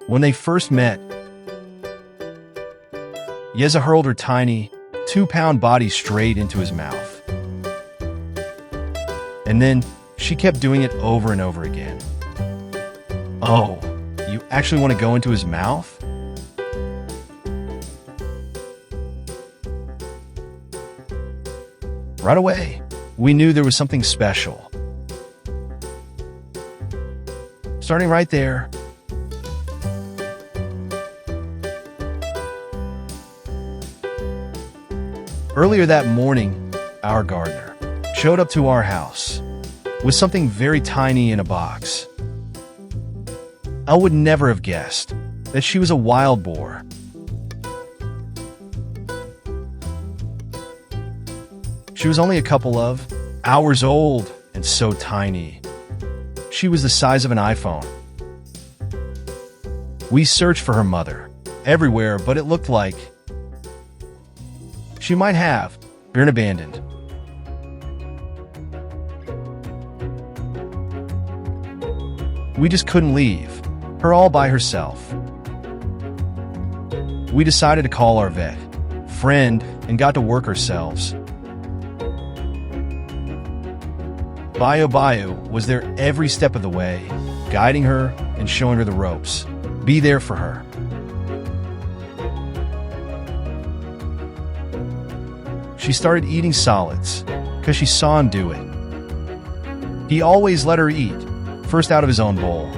When they first met, Yeza hurled her tiny, 2-pound body straight into his mouth. And then she kept doing it over and over again. Oh, you actually want to go into his mouth? Right away, we knew there was something special. Starting right there, earlier that morning, our gardener showed up to our house with something very tiny in a box. I would never have guessed that she was a wild boar. She was only a couple of hours old and so tiny. She was the size of an iPhone. We searched for her mother everywhere, but it looked like she might have been abandoned. We just couldn't leave her all by herself. We decided to call our vet friend and got to work ourselves. Biob was there every step of the way, guiding her and showing her the ropes. Be there for her. She started eating solids because she saw him do it. He always let her eat, first out of his own bowl.